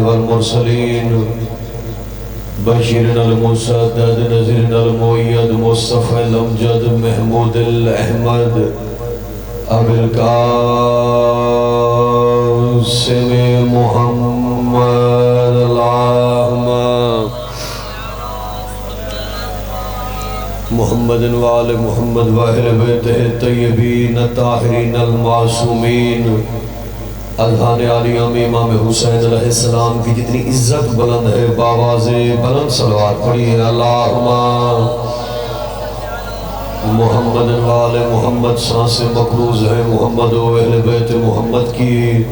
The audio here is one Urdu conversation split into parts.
والمرسلين بشيرنا المسدد نذيرنا المؤيد مصطفى الأمجد محمود الأحمد أبي القاسم محمد اللهم محمد وآل محمد وآل بیتہ الطیبین الطاہرین المعصومین اذہان عالیہ میں امام حسین علیہ السلام کی جتنی عزت بلند ہے باواز بلند صلوات پڑھی ہے اللہم محمد وآل محمد سانس مقروض ہے محمد و اہل بیت محمد کی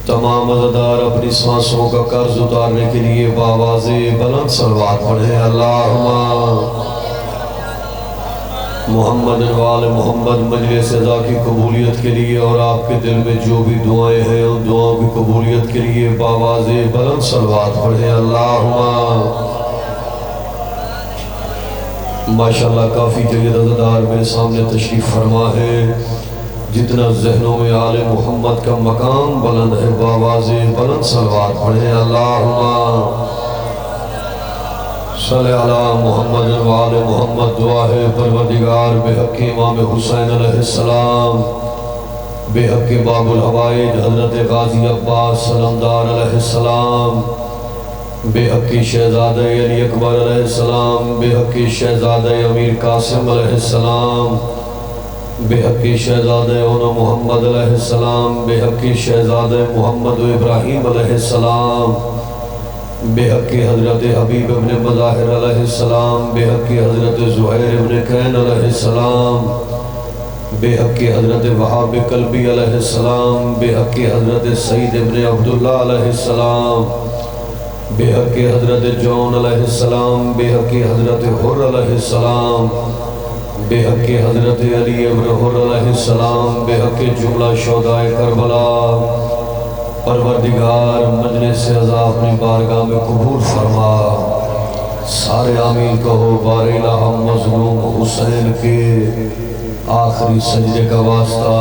تمام عزادار اپنی سانسوں کا قرض اتارنے کے لیے باواز بلند صلوات پڑھیں اللہم محمد وآل محمد مجلس عزا کی قبولیت کے لیے اور آپ کے دل میں جو بھی دعائیں ہیں ان دعاؤں کی قبولیت کے لیے باواز بلند صلوات پڑھیں اللہم ماشاءاللہ کافی جید عزادار میرے سامنے تشریف فرما ہے جتنا ذہنوں میں آل محمد کا مقام بلند ہے باواز بلند صلوات پڑھیں اللہم صلی علی محمد وآل محمد دعا ہے پروردگار بے حق امام حسین علیہ السلام بے حق باب الحوائج حضرت غازی عباس سلمدار علیہ السلام بے حق شہزادہ علی اکبر علیہ السلام بے حق شہزادہ امیر قاسم علیہ السلام بے حق شہزادہ اونو محمد علیہ السلام بے حق شہزادہ محمد و ابراہیم علیہ السلام بے حق حضرت حبیب ابن مظاہر علیہ السلام بے حق حضرت زہیر ابن قین علیہ السلام بے حق حضرت وہاب قلبی علیہ السلام بے حق حضرت سعید ابن عبداللہ علیہ السلام بے حق حضرت جون علیہ السلام بے حق حضرت حر علیہ السلام بے حق حضرت علی ابن حر علیہ السلام بے حق جملہ شہدائے کربلا پروردگار مجلس عزا اپنی بارگاہ میں قبول فرما سارے آمین کہو بار الہ مظلوم حسین کے آخری سجدے کا واسطہ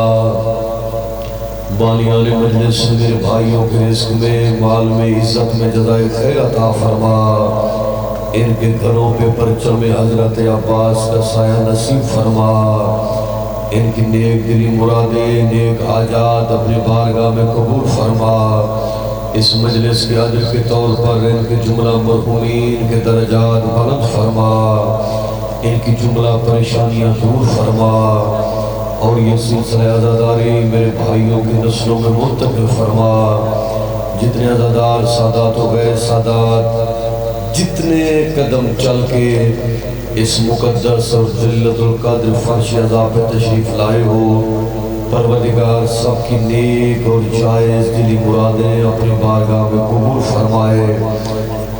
بانیان مجلس میرے بھائیوں کے رزق میں مال میں عزت میں جزائے خیر عطا فرما ان کے گھروں پہ پرچم حضرت عباس کا سایہ نصیب فرما ان کی نیک دلی مرادیں نیک حاجات اپنی بارگاہ میں قبول فرما اس مجلس کے اجر کے طور پر ان کے جملہ مرحومین کے درجات بلند فرما ان کی جملہ پریشانیاں دور فرما اور یہ سلسلہ عزاداری میرے بھائیوں کی نسلوں میں منتقل فرما جتنے عزادار سادات ہو گئے سادات جتنے قدم چل کے اس مقدس اور جلت القدر فرش عزا پہ تشریف لائے ہو پروردگار سب کی نیک اور جائز دلی مرادیں اپنی بارگاہ میں قبول فرمائے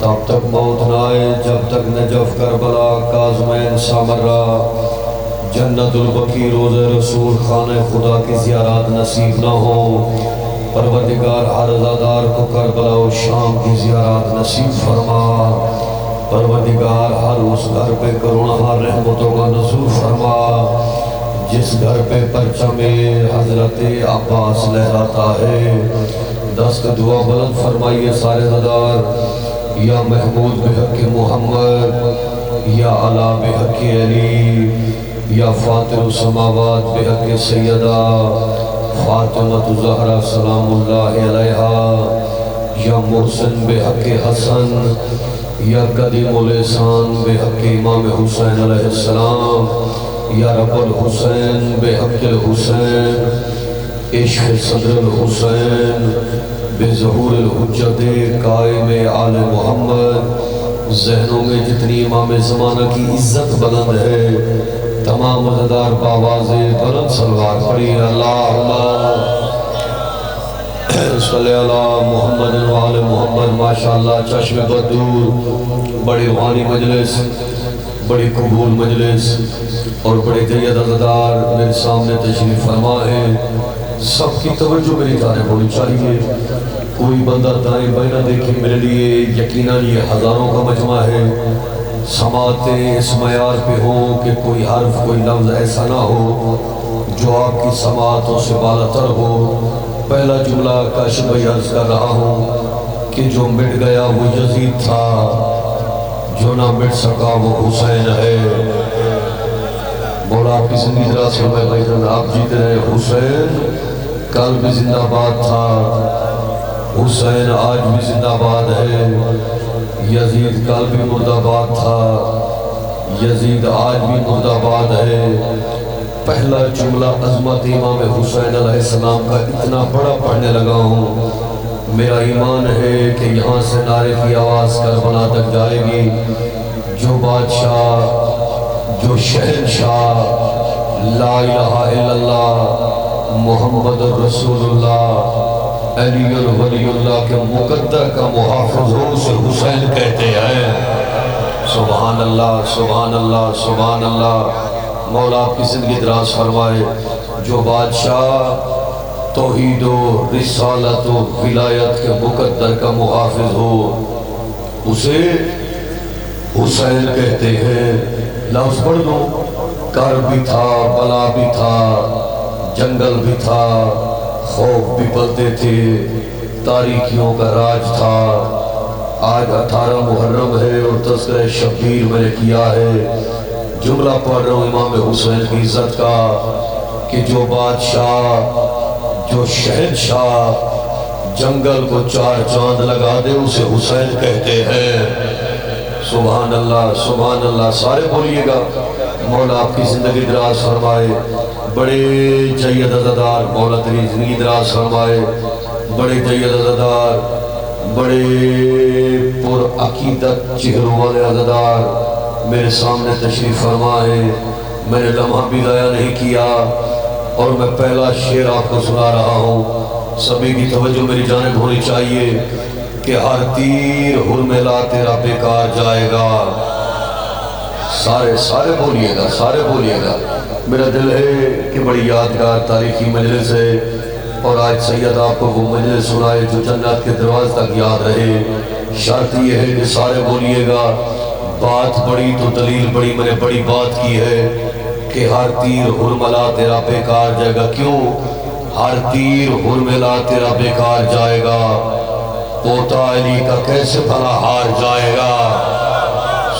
تب تک موت نہ آئے جب تک نجف کربلا کاظمین سامرہ جنت البقیع روض رسول خانہ خدا کی زیارات نصیب نہ ہو پروردگار ہر عزادار کو کربلا و شام کی زیارات نصیب فرما پروردگار ہر اس گھر پہ کروڑہ رحمتوں کا نزول فرما جس گھر پہ پرچم حضرت عباس لہراتا ہے دست دعا بلند فرمائیے سارے عزادار یا محمود بحق محمد یا علا بحق علی یا فاطر السماوات بحق سیدہ فاطمہ زہرا سلام اللہ علیہا یا محسن بحق حسن یا قدیم الاحسان بحق امام حسین علیہ السلام یا رب الحسین بحق الحسین عشق صدر الحسین بظہور الحجت قائم آل محمد ذہنوں میں جتنی امام زمانہ کی عزت بلند ہے تمام عزادار باواز بلند صلوات پڑھی اللہم صلی اللہ محمد وآل محمد ماشاءاللہ چشم بدور بڑی روحانی مجلس بڑی قبول مجلس اور بڑے جید عزادار میرے سامنے تشریف فرما ہے سب کی توجہ میری جانب ہونی چاہیے کوئی بندہ دائیں بائیں نہ دیکھے میرے لیے یقیناً یہ ہزاروں کا مجمع ہے سماعتیں اس معیار پہ ہوں کہ کوئی حرف کوئی لفظ ایسا نہ ہو جو آپ کی سماعتوں سے بالا تر ہو پہلا جملہ کاشف بھائی عرض کر رہا ہوں کہ جو مٹ گیا وہ یزید تھا، جو نہ مٹ سکا وہ حسین ہے۔ مولا آپ کی زندگی دراز فرمائے بھائی جان، آپ جیتے رہے۔ حسین کل بھی زندہ باد تھا، حسین آج بھی زندہ باد ہے۔ یزید کل بھی مردہ باد تھا، یزید آج بھی مردہ باد ہے۔ پہلا جملہ عظمت امام حسین علیہ السلام کا اتنا بڑا پڑھنے لگا ہوں، میرا ایمان ہے کہ یہاں سے نعرے کی آواز کربلا تک جائے گی۔ جو بادشاہ، جو شہنشاہ، لا الہ الا اللہ محمد رسول اللہ علی ولی اللہ کے مقدر کا محافظ ہو، اسے حسین کہتے ہیں۔ سبحان اللہ، سبحان اللہ، سبحان اللہ۔ مولا آپ کی زندگی دراز فرمائے۔ جو بادشاہ توحید و رسالت و ولایت کے مقدر کا محافظ ہو، اسے حسین کہتے ہیں۔ لفظ پڑھ دو، کر بھی تھا، بلا بھی تھا، جنگل بھی تھا، خوف بھی پلتے تھے، تاریکیوں کا راج تھا۔ آج 18 محرم ہے اور تذکرہ شبیر میں نے کیا ہے۔ جملہ پڑھ رہا ہوں امام حسین کی عزت کا کہ جو بادشاہ، جو شہنشاہ جنگل کو 4 چاند لگا دے، اسے حسین کہتے ہیں۔ سبحان اللہ، سبحان اللہ۔ سارے بولیے گا۔ مولا آپ کی زندگی دراز فرمائے۔ بڑے جید عزادار، مولا تیری زندگی دراز فرمائے۔ بڑے جید عزادار، بڑے پر عقیدت چہروں والے عزادار میرے سامنے تشریف فرمائے۔ میں نے لمحہ بھی ضائع نہیں کیا اور میں پہلا شعر آپ کو سنا رہا ہوں۔ سبھی کی توجہ میری جانب ہونی چاہیے کہ ہر تیر ہرملا تیرا بیکار جائے گا۔ سارے بولیے گا، سارے بولیے گا۔ میرا دل ہے کہ بڑی یادگار تاریخی مجلس ہے اور آج سید آپ کو وہ مجلس سنائے جو جنت کے دروازے تک یاد رہے۔ شرط یہ ہے کہ سارے بولیے گا۔ بات بڑی تو دلیل بڑی، میں نے بڑی بات کی ہے کہ ہر تیر ہرملا تیرا بیکار جائے گا۔ کیوں؟ ہر تیر ہرملا تیرا بیکار جائے گا، پوتا علی کا کیسے بھلا ہار جائے گا۔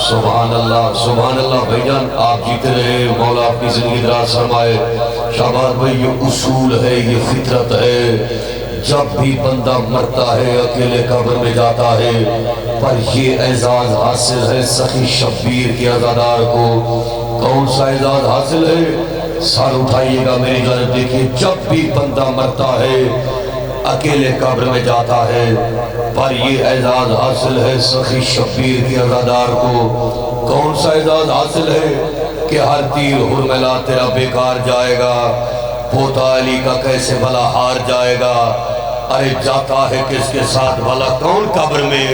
سبحان اللہ، سبحان اللہ۔ بھائی جان آپ جیتے رہے، مولا آپ کی زندگی دراز فرمائے۔ شہباز بھائی یہ اصول ہے، یہ فطرت ہے۔ جب بھی بندہ مرتا ہے اکیلے قبر میں جاتا ہے، پر یہ اعزاز حاصل ہے سخی شبیر کے عزادار کو۔ کون سا اعزاز حاصل ہے؟ سر اٹھائیے گا میری جانب دیکھیے۔ جب بھی بندہ مرتا ہے اکیلے قبر میں جاتا ہے، پر یہ اعزاز حاصل ہے سخی شبیر کے عزادار کو۔ کون سا اعزاز حاصل ہے؟ کہ ہر تیر ہرملا تیرا بیکار جائے گا، پوتا علی کا کیسے بھلا ہار جائے گا۔ ارے جاتا ہے کس کے ساتھ بھلا کون قبر میں؟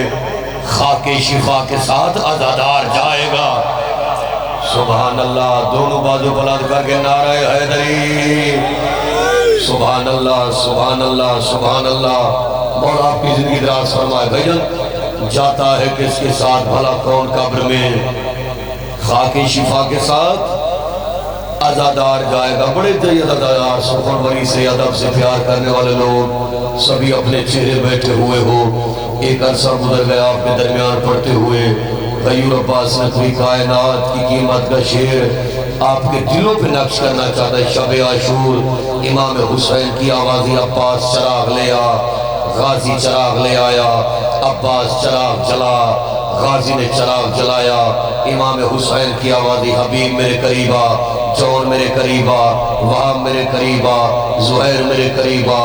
خاک شفا کے ساتھ عزادار جائے گا۔ سبحان اللہ۔ دونوں بازو بلند کر کے نعرہ حیدری۔ سبحان اللہ، سبحان اللہ، سبحان اللہ۔ مولا آپ کی زندگی دراز فرمائے۔ بھائیان جاتا ہے کس کے ساتھ بھلا کون قبر میں؟ خاک شفا کے ساتھ عزادار جائے گا۔ بڑے جید عزادار، سخن وری سے ادب سے پیار کرنے والے لوگ سبھی اپنے چہرے بیٹھے ہوئے ہو۔ ایک عرصہ گزر گیا آپ کے درمیان پڑھتے ہوئے۔ غیور عباس نے کوئی کائنات کی قیمت کا شعر آپ کے دلوں پہ نقش کرنا چاہتا ہے۔ شب عاشور امام حسین کی آوازی عباس چراغ لے آ، غازی چراغ لے آیا، عباس چراغ جلا، غازی نے چراغ جلایا۔ امام حسین کی آوازی حبیب میرے قریبا، جون میرے قریبا، وہاب میرے قریبا، زہیر میرے قریبا۔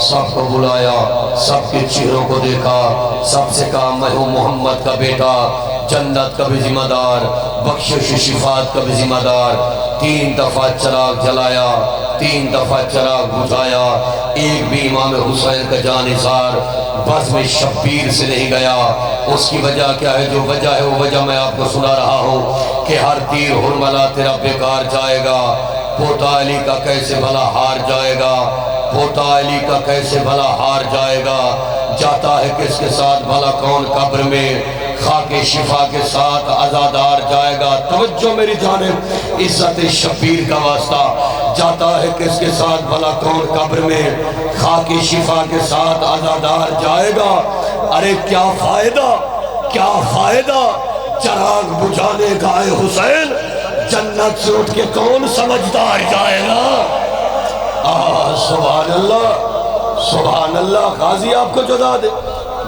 سب کو بلایا، سب کے چہروں کو دیکھا، سب سے کہا میں ہوں محمد کا بیٹا، جنت کا بھی ذمہ دار، بخشش و شفاعت کا بھی ذمہ دار۔ 3 دفعہ چراغ جلایا، 3 دفعہ چراغ بجھایا، ایک بھی امام حسین کا جانثار بزم شبیر سے نہیں گیا۔ اس کی وجہ کیا ہے؟ جو وجہ ہے وہ وجہ میں آپ کو سنا رہا ہوں کہ ہر تیر ہرملا تیرا بیکار جائے گا، پوتا علی کا کیسے بھلا ہار جائے گا، پوتا علی کا کیسے بھلا ہار جائے گا۔ جاتا ہے کس کے ساتھ بھلا کون قبر میں؟ خاک شفا کے ساتھ عزادار جائے گا۔ توجہ میری جانب، عزت شبیر کا واسطہ۔ جاتا ہے کس کے ساتھ بھلا کون قبر میں؟ خاک شفا کے ساتھ عزادار جائے گا، ارے کیا فائدہ چراغ بجھانے کا اے حسین، جنت سے اٹھ کے کون سمجھدار جائے گا؟ سبحان اللہ غازی آپ کو جدا دے،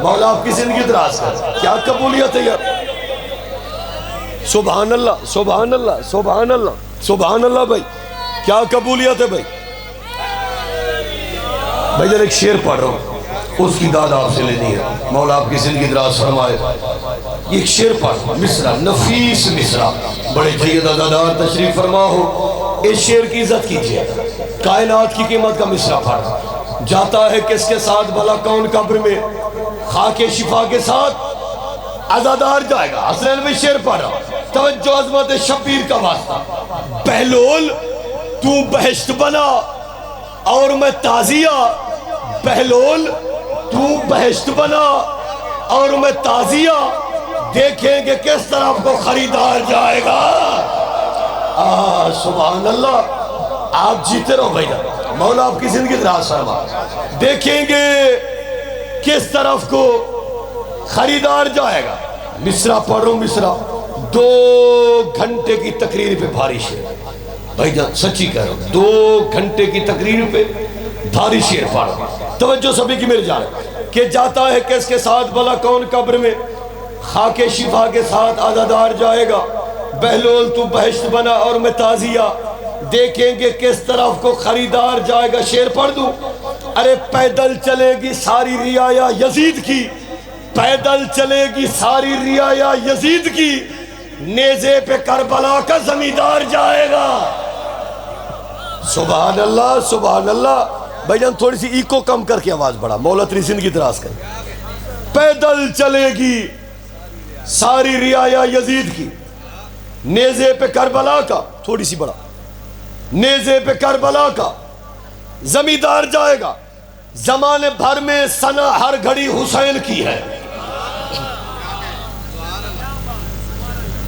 مولا آپ کی زندگی دراز کر، کیا قبولیت ہے یار، سبحان اللہ بھائی، کیا قبولیت ہے بھائی جب ایک شعر پڑھ رہا ہوں، اس کی داد آپ سے لینی ہے، مولا آپ کی زندگی دراز فرمائے۔ یہ ایک شعر پڑھ، مصرع، نفیس مصرع، بڑے جید ازادار تشریف فرما ہو، اس شعر کی عزت کیجئے، کائنات کی قیمت کا مصرع پڑھ، جاتا ہے کس کے ساتھ بھلا کون قبر میں، خاک شفا کے ساتھ ازادار جائے گا۔ حسنین میں شعر پڑھ رہا، توجہ عظمت شبیر کا واسطہ، بہلول تو بہشت بنا اور میں تازیہ، بہلول تو بہشت بنا اور میں تازیہ، دیکھیں گے کس طرف کو خریدار جائے گا۔ سبحان اللہ، آپ جیتے رہو بھائی جان، مولا آپ کی زندگی دراز فرما، دیکھیں گے کس طرف کو خریدار جائے گا۔ مصرع پڑھ رہا ہوں، مصرع 2 گھنٹے کی تقریر پہ بھاری شعر، بھائی جان سچی کہہ رہا ہوں، 2 گھنٹے کی تقریر پہ بھاری شعر پڑھ رہا ہوں، توجہ سبھی کی میرے جان، کہ جاتا ہے کس کے ساتھ بھلا کون قبر میں، خاک شفا کے ساتھ عزادار جائے گا، بہلول تو بہشت بنا اور میں تازیہ، دیکھیں گے کس طرف کو خریدار جائے گا۔ شعر پڑھ دوں، ارے پیدل چلے گی ساری رعایا یزید کی، پیدل چلے گی ساری رعایا یزید کی، نیزے پہ کربلا کا زمیندار جائے گا۔ سبحان اللہ بھائی جان، تھوڑی سی ایکو کم کر کے آواز بڑھا، مولا تیری زندگی دراز کر۔ پیدل چلے گی ساری رعایا یزید کی، نیزے پہ کربلا کا، تھوڑی سی بڑھا، نیزے پہ کربلا کا زمیندار جائے گا، زمانے بھر میں ثنا ہر گھڑی حسین کی ہے۔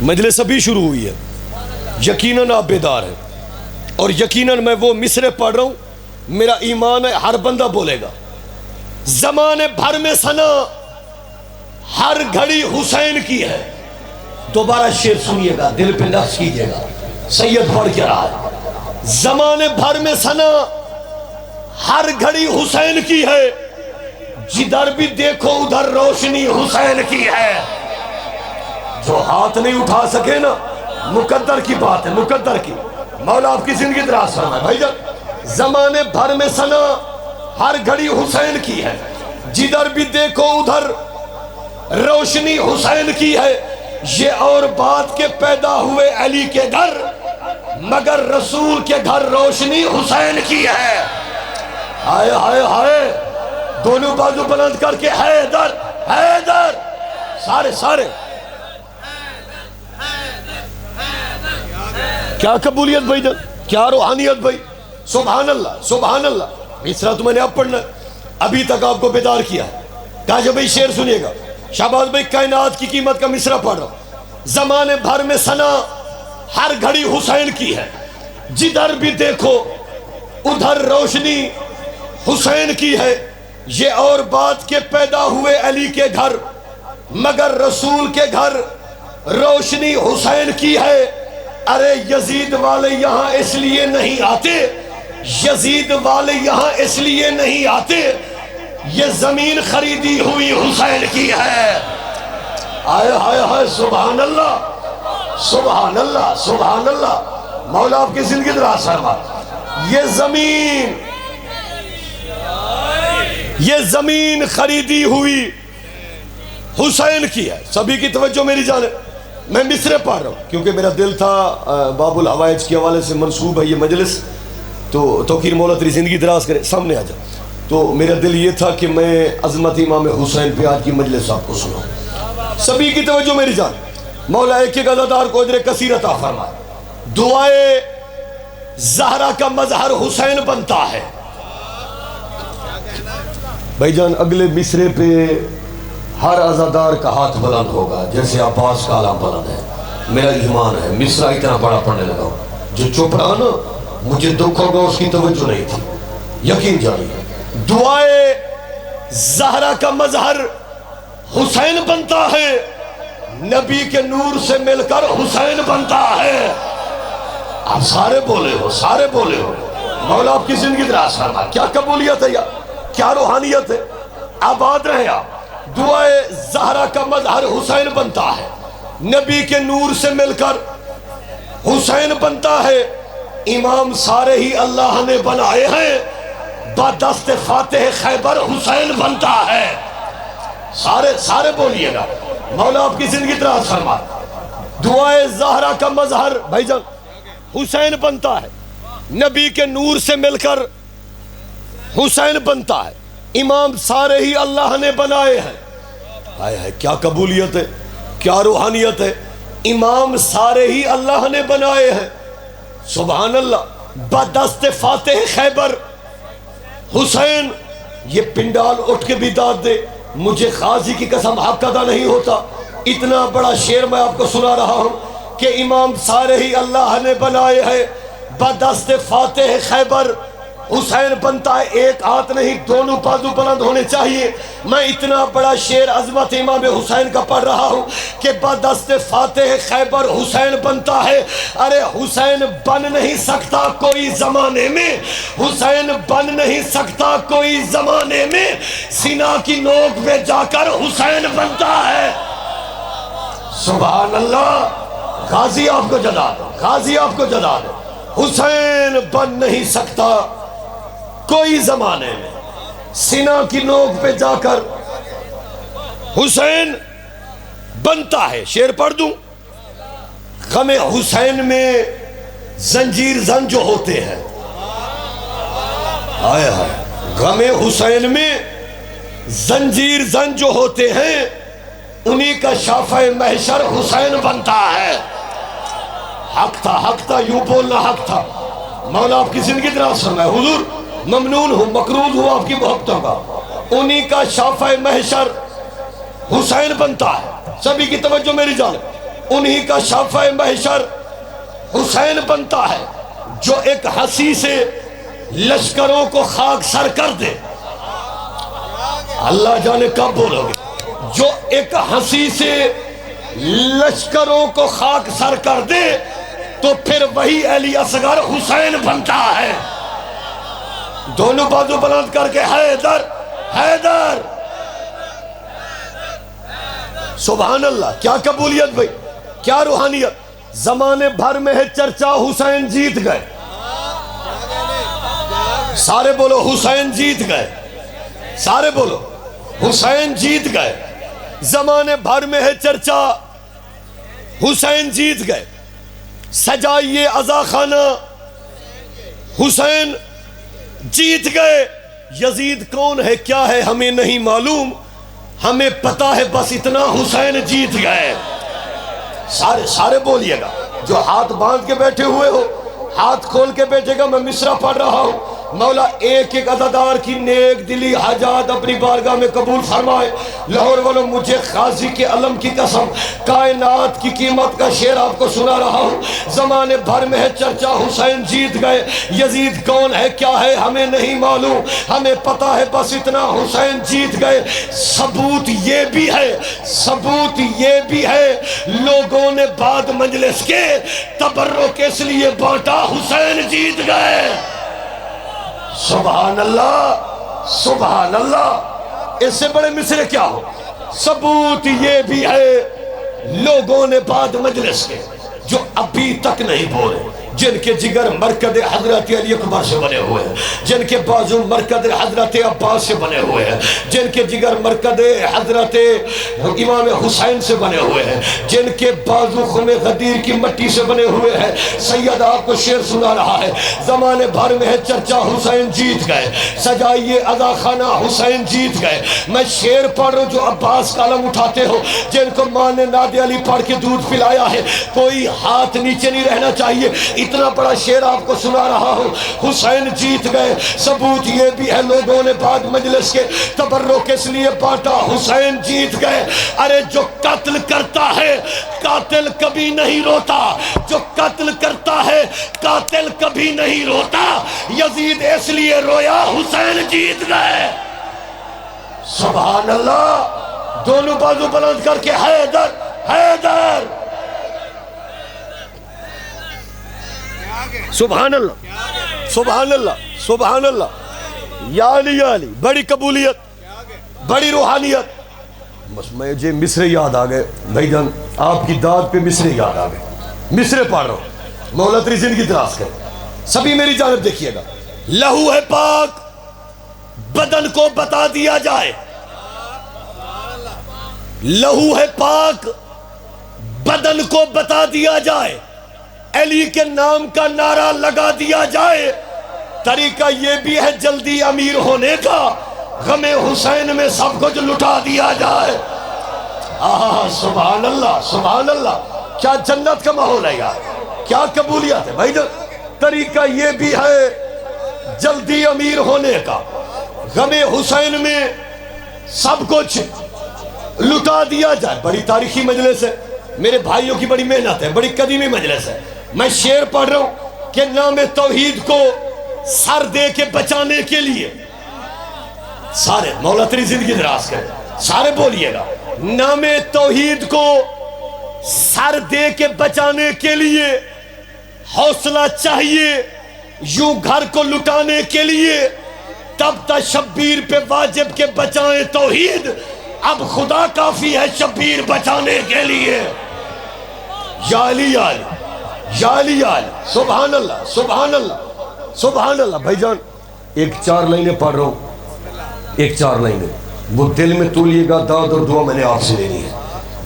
مجلس ابھی شروع ہوئی ہے، یقیناً آپ بیدار ہیں، اور یقیناً میں وہ مصرع پڑھ رہا ہوں، میرا ایمان ہے ہر بندہ بولے گا، زمانے بھر میں ثنا ہر گھڑی حسین کی ہے۔ دوبارہ شعر سنیے گا، دل پہ نقش کیجئے گا، سید پڑھ کے رہا ہے، زمانے بھر میں ثنا ہر گھڑی حسین کی ہے، جدھر بھی دیکھو ادھر روشنی حسین کی ہے۔ جو ہاتھ نہیں اٹھا سکے نا، مقدر کی بات ہے، مقدر کی، مولا آپ کی زندگی دراز فرمائے بھائی جان۔ زمانے بھر میں ثنا ہر گھڑی حسین کی ہے، جدھر بھی دیکھو ادھر روشنی حسین کی ہے، یہ اور بات کے پیدا ہوئے علی کے گھر، مگر رسول کے گھر روشنی حسین کی ہے۔ ہائے ہائے ہائے، دونوں بازو بلند کر کے حیدر حیدر، سارے کیا قبولیت بھائی جان، کیا روحانیت بھائی، سبحان اللہ۔ مصرع تو میں نے اب پڑھنا، ابھی تک آپ کو بیدار کیا، کہا جب بھائی شعر سنیے گا، شہباز بھائی کائنات کی قیمت کا مصرع پڑھ رہا ہوں، زمانے بھر میں ثنا ہر گھڑی حسین کی ہے، جدھر بھی دیکھو ادھر روشنی حسین کی ہے، یہ اور بات کے پیدا ہوئے علی کے گھر، مگر رسول کے گھر روشنی حسین کی ہے۔ ارے یزید والے یہاں اس لیے نہیں آتے، یزید والے یہاں اس لیے نہیں آتے، یہ زمین خریدی ہوئی حسین کی ہے۔ آئے ہائے ہائے، سبحان اللہ، مولا آپ کی زندگی دراز فرما۔ یہ زمین خریدی ہوئی حسین کی ہے۔ سبھی کی توجہ میری جانب، میں مصرع پڑھ رہا ہوں کیونکہ میرا دل تھا باب الحوائج کے حوالے سے منسوب ہے یہ مجلس، تو توقیر مولا تیری زندگی دراز کرے، سامنے آ جا، تو میرا دل یہ تھا کہ میں عظمت امام حسین پہ آج کی مجلس آپ کو سناؤں۔ سبھی کی توجہ میری جان، مولا ایک ایک عزادار کو اجر کثیر عطا فرمائے۔ دعائے زہرا کا مظہر حسین بنتا ہے۔ بھائی جان اگلے مصرع پہ ہر عزادار کا ہاتھ بلند ہوگا، جیسے عباس کا علم بلند ہے، میرا ایمان ہے۔ مصرع اتنا بڑا پڑھنے لگا ہوں، جو چپ رہا نا مجھے دکھ ہوگا، اس کی توجہ نہیں تھی، یقین جانیے۔ دعائے زہرا کا مظہر حسین بنتا ہے، نبی کے نور سے مل کر حسین بنتا ہے۔ آپ سارے بولے ہو، سارے بولے ہو۔ مولا آپ کی زندگی دراز فرما، کیا قبولیت ہے یار، کیا روحانیت ہے۔ آباد رہے آپ۔ دعائے زہرا کا مظہر حسین بنتا ہے، نبی کے نور سے مل کر حسین بنتا ہے۔ امام سارے ہی اللہ نے بنائے ہیں، بدست فاتح خیبر حسین بنتا ہے۔ سارے بولیے گا، مولا آپ کی زندگی دراز فرما۔ دعائے زہرا کا مظہر بھائی جان حسین بنتا ہے، نبی کے نور سے مل کر حسین بنتا ہے۔ امام سارے ہی اللہ نے بنائے ہیں۔ ہائے ہائے کیا قبولیت ہے، کیا روحانیت ہے۔ امام سارے ہی اللہ نے بنائے ہیں، سبحان اللہ۔ بدست فاتح خیبر حسین، یہ پنڈال اٹھ کے بھی داد دے، مجھے غازی کی قسم حق ادا نہیں ہوتا۔ اتنا بڑا شعر میں آپ کو سنا رہا ہوں کہ امام سارے ہی اللہ نے بنائے ہیں، بدست فاتح خیبر حسین بنتا ہے۔ ایک ہاتھ نہیں، دونوں بازو بلند ہونے چاہیے۔ میں اتنا بڑا شعر عظمت امام حسین کا پڑھ رہا ہوں کہ بدست فاتح خیبر حسین بنتا ہے۔ ارے حسین بن نہیں سکتا کوئی زمانے میں، حسین بن نہیں سکتا کوئی زمانے میں، سینا کی نوک پہ جا کر حسین بنتا ہے۔ سبحان اللہ۔ غازی آپ کو جدا دو، غازی آپ کو جدا دو۔ حسین بن نہیں سکتا کوئی زمانے میں، سینا کی نوک پہ جا کر حسین بنتا ہے۔ شعر پڑھ دوں۔ غم حسین میں زنجیر زن جو ہوتے ہیں، آئے ہائے، غم حسین میں زنجیر زن جو ہوتے ہیں، انہی کا شافع محشر حسین بنتا ہے۔ حق تھا، یوں بولنا حق تھا۔ مولا آپ کی زندگی دراز فرمائے۔ حضور ممنون ہوں، مقروض ہوں آپ کی محبتوں کا۔ انہی کا شافع محشر حسین بنتا ہے۔ سبھی کی توجہ میری جانب۔ انہی کا شافع محشر حسین بنتا ہے، جو ایک ہنسی سے لشکروں کو خاک سر کر دے۔ اللہ جانے کب بولو گے۔ جو ایک ہنسی سے لشکروں کو خاک سر کر دے، تو پھر وہی علی اصغر حسین بنتا ہے۔ دونوں بازو بلند کر کے حیدر حیدر، سبحان اللہ۔ کیا قبولیت بھائی، کیا روحانیت۔ زمانے بھر میں ہے چرچا حسین جیت گئے۔ سارے بولو حسین جیت گئے، سارے بولو حسین جیت گئے۔ زمانے بھر میں ہے چرچا حسین جیت گئے۔ سجائیے عزا خانہ حسین جیت گئے۔ یزید کون ہے کیا ہے ہمیں نہیں معلوم، ہمیں پتا ہے بس اتنا حسین جیت گئے۔ سارے بولیے گا۔ جو ہاتھ باندھ کے بیٹھے ہوئے ہو، ہاتھ کھول کے بیٹھے گا۔ میں مصرع پڑھ رہا ہوں۔ مولا ایک ایک عزادار کی نیک دلی حاجات اپنی بارگاہ میں قبول فرمائے۔ لاہور والوں، مجھے غازی کے علم کی قسم، کائنات کی قیمت کا شعر آپ کو سنا رہا ہوں۔ زمانے بھر میں ہے چرچا حسین جیت گئے۔ یزید کون ہے کیا ہے ہمیں نہیں معلوم، ہمیں پتا ہے بس اتنا حسین جیت گئے۔ ثبوت یہ بھی ہے، ثبوت یہ بھی ہے، لوگوں نے بعد مجلس کے تبرک اس لیے بانٹا، حسین جیت گئے۔ سبحان اللہ، سبحان اللہ۔ اس سے بڑے مصرے کیا ہو۔ ثبوت یہ بھی ہے، لوگوں نے بعد مجلس کے جو ابھی تک نہیں بولے، جن کے جگر مرکز حضرت علی اکبر سے بنے ہوئے ہیں، جن کے بازو مرکز حضرت عباس سے بنے ہوئے ہیں، جن کے جگر مرکز حضرت امام حسین سے بنے ہوئے ہیں، جن کے بازو خم غدیر کی مٹی سے بنے ہوئے ہیں۔ سید آپ کو شعر سنا رہا ہے۔ زمانے بھر میں ہے چرچا حسین جیت گئے، سجائیے عزا خانہ حسین جیت گئے۔ میں شعر پڑھ رہا ہوں جو عباس کا علم اٹھاتے ہو، جن کو ماں نے ناد علی پڑھ کے دودھ پلایا ہے، کوئی ہاتھ نیچے نہیں رہنا چاہیے۔ اتنا بڑا شعر آپ کو سنا رہا ہوں۔ حسین جیت گئے۔ ثبوت یہ بھی ہے، لوگوں نے بعد مجلس کے تبرک اس لیے بانٹا، حسین جیت گئے۔ ارے جو قتل کرتا ہے قاتل کبھی نہیں روتا، جو قتل کرتا ہے قاتل کبھی نہیں روتا۔ یزید اس لیے رویا، حسین جیت گئے۔ سبحان اللہ، دونوں بازو بلند کر کے حیدر حیدر. سبحان اللہ سبحان اللہ سبحان اللہ. یا علی یا علی. بڑی قبولیت بڑی روحانیت. بس مجھے مصرے یاد آ گئے بھائی جان, آپ کی داد پہ مصرے یاد آ گئے. مصرے پڑھ رہا ہوں, مولا تیری زندگی دراز کرے. سبھی میری جانب دیکھیے گا. لہو ہے پاک بدن کو بتا دیا جائے, لہو ہے پاک بدن کو بتا دیا جائے, علی کے نام کا نعرہ لگا دیا جائے. طریقہ یہ بھی ہے جلدی امیر ہونے کا, غم حسین میں سب کچھ لٹا دیا جائے. سبحان اللہ سبحان اللہ. کیا جنت کا ماحول ہے یار, کیا قبولیت ہے بھائی جان. طریقہ یہ بھی ہے جلدی امیر ہونے کا, غم حسین میں سب کچھ لٹا دیا جائے. بڑی تاریخی مجلس ہے میرے بھائیوں کی, بڑی محنت ہے, بڑی قدیمی مجلس ہے. میں شعر پڑھ رہا ہوں کہ نام توحید کو سر دے کے بچانے کے لیے, سارے مولا تیری زندگی دراز کرے, سارے بولیے گا. نام توحید کو سر دے کے بچانے کے لیے حوصلہ چاہیے, یوں گھر کو لٹانے کے لیے. تب تا شبیر پہ واجب کے بچائیں توحید, اب خدا کافی ہے شبیر بچانے کے لیے. یا علی یا علی یا علی یا علی. سبحان اللہ سبحان اللہ سبحان اللہ. بھائی جان ایک 4 لائنیں پڑھ رہا ہوں, ایک 4 لائنیں, وہ دل میں تولیے گا. داد اور دعا میں نے آپ سے لینی ہے.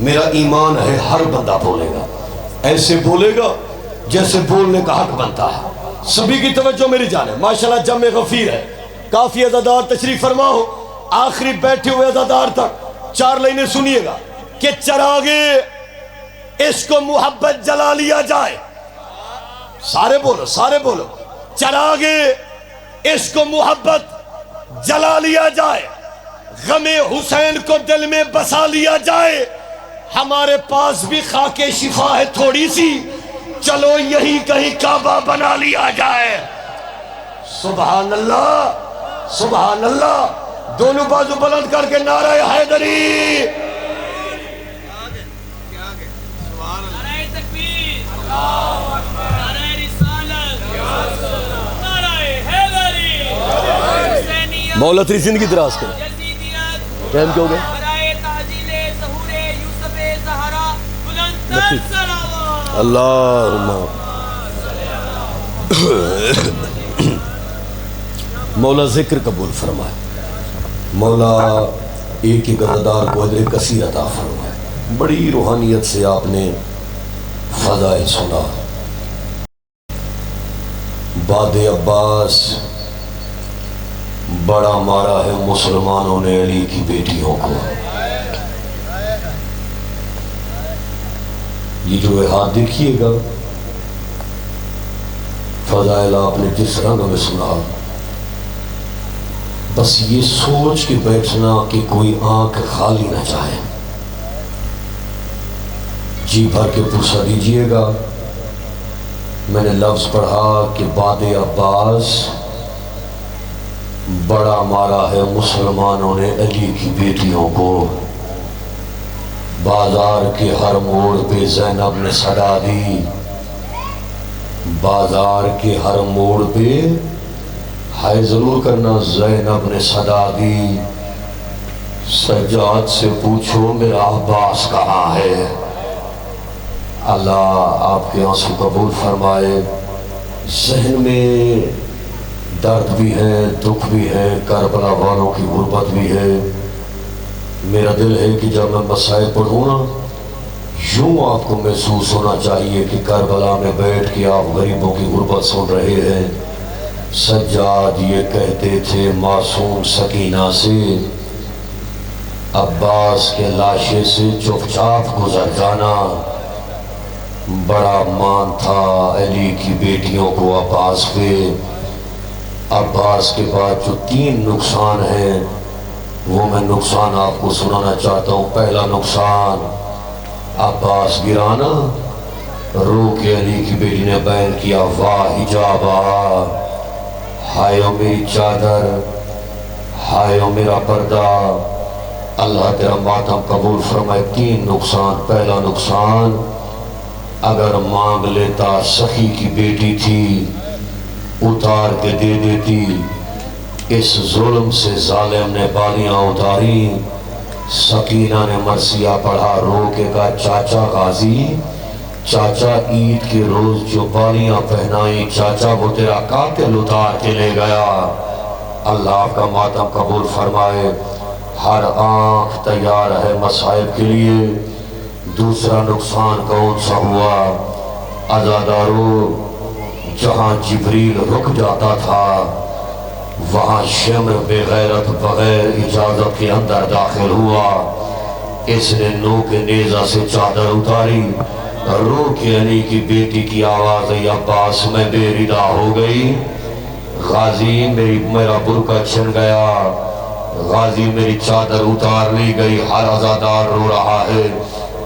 میرا ایمان ہے ہر بندہ بولے گا, ایسے بولے گا جیسے بولنے کا حق بنتا ہے. سبھی کی توجہ میری جانب. ماشاءاللہ جمع غفیر ہے, کافی عزادار تشریف فرما ہو. آخری بیٹھے ہوئے عزادار تک 4 لائنیں سنیے گا کہ چراغے عشق و محبت جلا لیا جائے. سارے بولو سارے بولو. چراغے عشق و محبت جلا لیا جائے, غم حسین کو دل میں بسا لیا جائے. ہمارے پاس بھی خاک شفا ہے تھوڑی سی, چلو یہی کہیں کعبہ بنا لیا جائے. سبحان اللہ سبحان اللہ. دونوں بازو بلند کر کے نعرہ حیدری. مولا تیری زندگی دراز کرے. ٹائم کیا ہو گیا؟ اللہم مولا ذکر قبول فرمائے. مولا ایک ہی عزادار کو اجر کثیر عطا فرمائے. بڑی روحانیت سے آپ نے فضائل سنا. بعد عباس بڑا مارا ہے مسلمانوں نے علی کی بیٹیوں کو. یہ جو ہاتھ دیکھیے گا, فضائل آپ نے جس رنگ میں سنا, بس یہ سوچ کے بیٹھنا کہ کوئی آنکھ خالی نہ جائے. جی بھر کے پوچھا دیجئے گا. میں نے لفظ پڑھا کہ بعد عباس بڑا مارا ہے مسلمانوں نے علی کی بیٹیوں کو. بازار کے ہر موڑ پہ زینب نے صدا دی, بازار کے ہر موڑ پہ ہائے ضرور کرنا زینب نے صدا دی. سجاد سے پوچھو میرا عباس کہاں ہے. اللہ آپ کے آنسو قبول فرمائے. ذہن میں درد بھی ہے, دکھ بھی ہے, کربلا والوں کی غربت بھی ہے. میرا دل ہے کہ جب میں مسائل پڑھوں نا, یوں آپ کو محسوس ہونا چاہیے کہ کربلا میں بیٹھ کے آپ غریبوں کی غربت سن رہے ہیں. سجاد یہ کہتے تھے معصوم سکینہ سے, عباس کے لاشے سے چپ چاپ گزر جانا. بڑا مان تھا علی کی بیٹیوں کو عباس پہ. عباس کے بعد جو 3 نقصان ہیں وہ میں نقصان آپ کو سنانا چاہتا ہوں. پہلا نقصان, عباس گرانا. رو کے علی کی بیٹی نے بیان کیا واہ حجابا, ہائے او میری چادر, ہائے او میرا پردہ. اللہ تیرا ماتم قبول فرمائے۔ 3 نقصان۔ پہلا نقصان، اگر مانگ لیتا سخی کی بیٹی تھی اتار کے دے دیتی، اس ظلم سے ظالم نے بالیاں اتاری۔ سکینہ نے مرثیہ پڑھا، رو کے کہا چاچا غازی، چاچا عید کے روز جو بالیاں پہنائیں چاچا وہ تیرا قاتل اتار کے لے گیا۔ اللہ کا ماتم قبول فرمائے۔ ہر آنکھ تیار ہے مصائب کے لیے۔ دوسرا نقصان کون سا ہوا؟ عزادارو، جہاں جبریل رک جاتا تھا وہاں شمر بے غیرت بغیر اجازت کے اندر داخل ہوا۔ اس نے نو کے نیزہ سے چادر اتاری، رو کے علی کی بیٹی کی آواز ہے عباس میں بے ردا ہو گئی۔ غازی میرا برقع چھن گیا، غازی میری چادر اتار لی گئی۔ ہر عزادار رو رہا ہے۔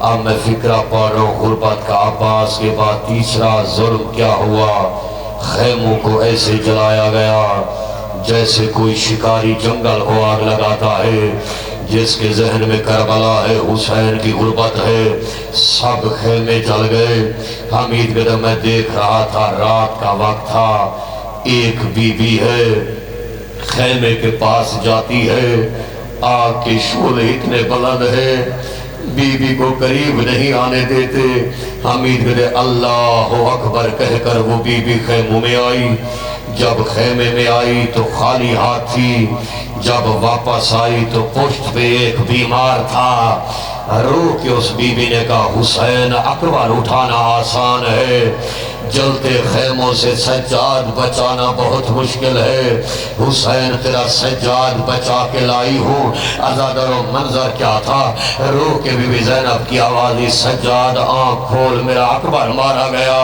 اب میں فکرہ پڑھ رہا ہوں غربت کا۔ عباس کے بعد تیسرا ظلم کیا ہوا؟ خیموں کو ایسے جلایا گیا جیسے کوئی شکاری جنگل کو آگ لگاتا ہے۔ جس کے ذہن میں کربلا ہے، حسین کی غربت ہے، سب خیمے جل گئے۔ حمید گدہ میں دیکھ رہا تھا، رات کا وقت تھا، ایک بی بی ہے خیمے کے پاس جاتی ہے، آگ کے شعلے اتنے بلند ہے، بی بی کو قریب نہیں آنے دیتے۔ حمید گدہ اللہ اکبر کہہ کر وہ بی بی خیموں میں آئی۔ جب خیمے میں آئی تو خالی ہاتھ تھی، جب واپس آئی تو پشت پہ ایک بیمار تھا۔ رو کے اس بی بی نے کہا حسین اکبر اٹھانا آسان ہے، جلتے خیموں سے سجاد بچانا بہت مشکل ہے۔ حسین تیرا سجاد بچا کے لائی ہوں۔ عزادارو منظر کیا تھا؟ رو کے بی بی زینب کی آوازی سجاد آنکھ کھول میرا اکبر مارا گیا،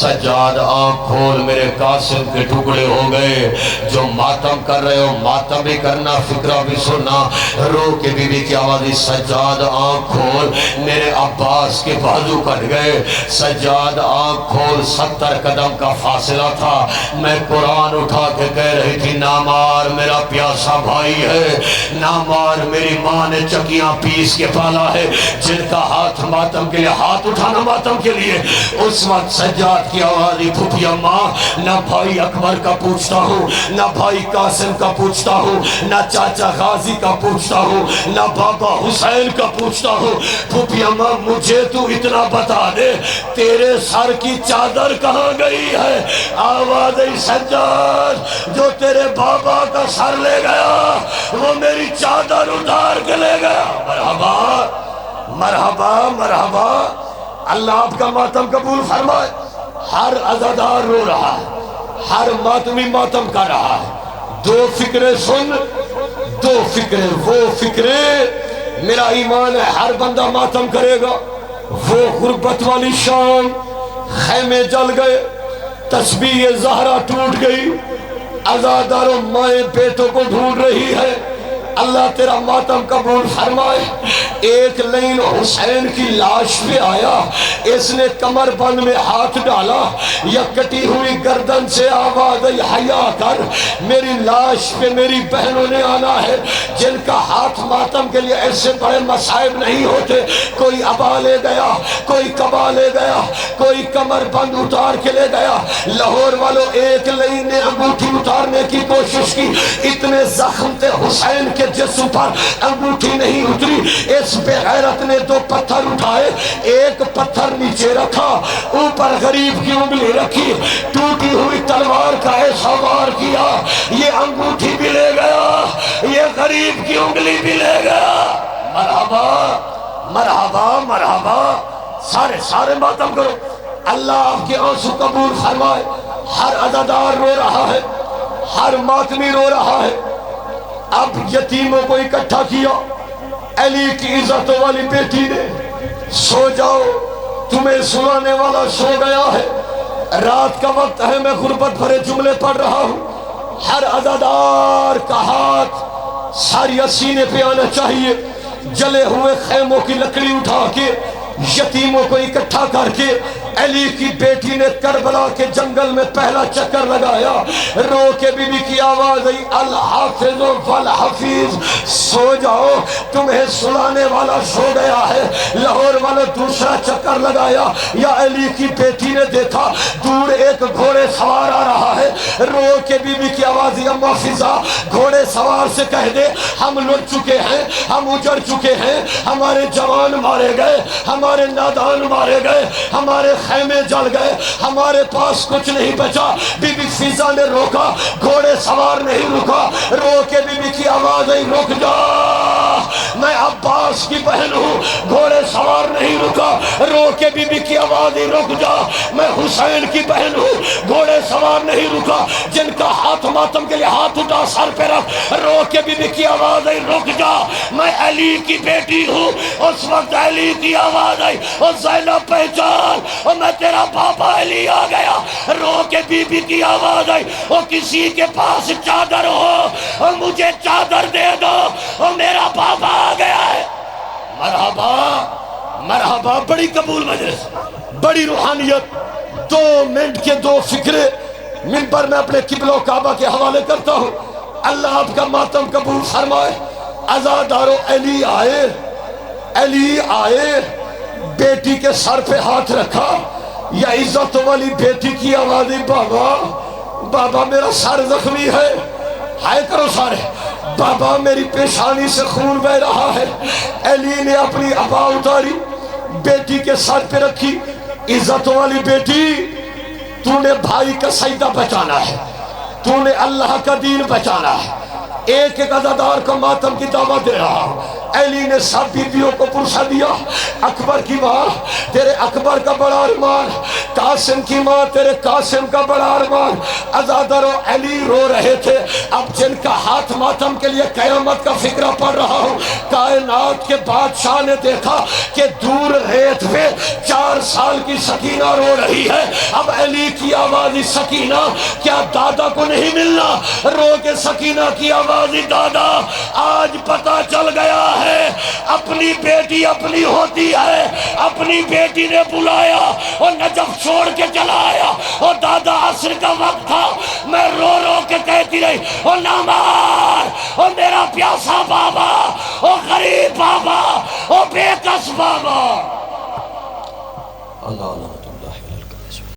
سجاد آنکھ کھول میرے قاسم کے ٹکڑے ہو گئے۔ جو ماتم کر رہے ہو ماتم بھی کرنا، فکرہ بھی سننا۔ رو کے بی بی کی آوازی سجاد آنکھ کھول میرے عباس کے بازو کٹ گئے، سجاد آنکھ کھول۔ 70 قدم کا فاصلہ تھا، میں قرآن اٹھا کے کہہ رہی تھی نامار میرا پیاسا بھائی ہے، نامار میری ماں نے چکیاں پیس کے پالا ہے، جن کا ہاتھ ماتم کے لیے، ہاتھ اٹھانا ماتم کے لیے۔ اس وقت سجاد کی آوازی پھپھیا ماں، نہ بھائی اکبر کا پوچھتا ہوں، نہ بھائی قاسم کا پوچھتا ہوں، نہ چاچا غازی کا پوچھتا ہوں، نہ بابا حسین کا پوچھتا ہوں، پھپھیا ماں مجھے تو اتنا بتا دے تیرے سر کی چادر کہاں گئی ہے؟ آواز سجاد جو تیرے بابا کا سر لے گیا وہ میری چادر اتار کے لے گیا۔ مرحبا مرحبا مرحبا، اللہ آپ کا ماتم قبول فرمائے۔ ہر عزادار رو رہا ہے، ہر ماتمی ماتم کر رہا ہے۔ 2 فکریں سن، 2 فکریں، وہ فکریں میرا ایمان ہے ہر بندہ ماتم کرے گا۔ وہ غربت والی شام، خیمے جل گئے، تسبیح زہرا ٹوٹ گئی، عزاداروں مائیں بیٹوں کو ڈھونڈ رہی ہے۔ اللہ تیرا ماتم قبول فرمائے۔ ایک لین حسین کی لاش پہ آیا، اس نے کمر بند میں ہاتھ ڈالا، یا کٹی ہوئی گردن سے آواز آئی حیا کر، میری لاش پہ میری بہنوں نے آنا ہے جن کا ہاتھ ماتم کے لیے ایسے بڑے مصائب نہیں ہوتے۔ کوئی ابا لے گیا، کوئی کبا لے گیا، کوئی کمر بند اتار کے لے گیا۔ لاہور والوں ایک لین نے انگوٹھی اتارنے کی کوشش کی، اتنے زخم تھے حسین کے جسم پر، انگوٹھی نہیں اتری۔ اس بے غیرت نے 2 پتھر اٹھائے، ایک پتھر نیچے رکھا، اوپر غریب کی انگلی رکھی، ٹوٹی ہوئی تلوار کا ایسا وار کیا، یہ انگوٹھی بھی لے گیا، یہ غریب کی انگلی بھی لے گیا۔ مرحبا مرحبا مرحبا، سارے ماتم کرو۔ اللہ آپ کے آنسو قبول فرمائے۔ ہر عزادار رو رہا ہے، ہر ماتمی رو رہا ہے۔ اب یتیموں کو اکٹھا کیا، علی کی عزت والی بیٹی نے، سو جاؤ تمہیں سلانے والا سو گیا ہے، رات کا وقت ہے، میں غربت بھرے جملے پڑھ رہا ہوں۔ ہر عزادار کا ہاتھ ساری سینے پہ آنا چاہیے۔ جلے ہوئے خیموں کی لکڑی اٹھا کے یتیموں کو اکٹھا کر کے علی کی بیٹی نے کربلا کے جنگل میں پہلا چکر لگایا، رو کے بی بی کی آواز آئی الحافظ والحفیظ، سو جاؤ تمہیں سلانے والا سو گیا ہے۔ لاہور والا دوسرا چکر لگایا، یا علی کی بیٹی نے دیکھا دور ایک گھوڑے سوار آ رہا ہے، رو کے بی بی کی آواز آئی اما فضا گھوڑے سوار سے کہہ دے ہم لٹ چکے ہیں، ہم اجڑ چکے ہیں، ہمارے جوان مارے گئے، ہمارے نادان مارے گئے، ہمارے خیمے جل گئے، ہمارے پاس کچھ نہیں بچا۔ بی بی فضا نے روکا، گھوڑے سوار نہیں رکا، رو کے بی بی کی آواز آئی رک جا، میں عباس کی بہن ہوں۔ گھوڑے سوار نہیں رکا، رو کے بی بی کی آواز آئی رک جا، میں حسین کی بہن ہوں۔ گھوڑے سوار نہیں رکا، جن کا ہاتھ ماتم کے لیے ہاتھ اٹھا سر پہ رکھ، رو کے بی بی کی آواز آئی رک جا، میں علی کی بیٹی ہوں۔ اس وقت علی کی آواز آئی او زینب پہچان، او میں تیرا بابا علی آ گیا۔ رو کے بی بی کی آواز آئی او کسی کے پاس چادر ہو او مجھے چادر دے دو، او میرا بابا آ گیا ہے۔ مرحبا مرحبا، بڑی قبول مجلس، بڑی روحانیت۔ 2 منٹ کے 2 فکرے منبر میں اپنے قبلہ و کعبہ کے حوالے کرتا ہوں، اللہ آپ کا ماتم قبول فرمائے۔ عزادارو علی آئے، علی آئے، بیٹی کے سر پہ ہاتھ رکھا، یا عزت والی بیٹی کی آواز ہے بابا بابا میرا سر زخمی ہے، ہائے کرو سارے، بابا میری پیشانی سے خون بہ رہا ہے۔ علی نے اپنی عبا اتاری، بیٹی کے سر پہ رکھی، عزت والی بیٹی تو نے بھائی کا سجدہ بچانا ہے، تو نے اللہ کا دین بچانا ہے۔ ایک ایک عزادار کو ماتم کی دعوت دے رہا ہوں۔ علی نے سب بیویوں کو پرسہ دیا، اکبر کی ماں تیرے اکبر کا بڑا ارمان، قاسم کی ماں تیرے قاسم کا بڑا ارمان۔ عزادار و علی رو رہے تھے، اب جن کا ہاتھ ماتم کے لیے قیامت کا فکرہ پڑھ رہا ہوں۔ کائنات کے بادشاہ نے دیکھا کہ دور ریت پہ 4 سال کی سکینہ رو رہی ہے، اب علی کی آواز سکینہ کیا دادا کو نہیں ملنا؟ رو کے سکینہ کی آواز دادا آج پتہ چل گیا ہے اپنی بیٹی اپنی ہوتی ہے۔ اپنی بیٹی نے بلایا اور نجف چھوڑ کے چلا آیا، اور دادا عصر کا وقت تھا، میں رو رو کے کہتی رہی اور نہ مار، اور میرا پیاسا بابا، اور غریب بابا، اور بے کس بابا۔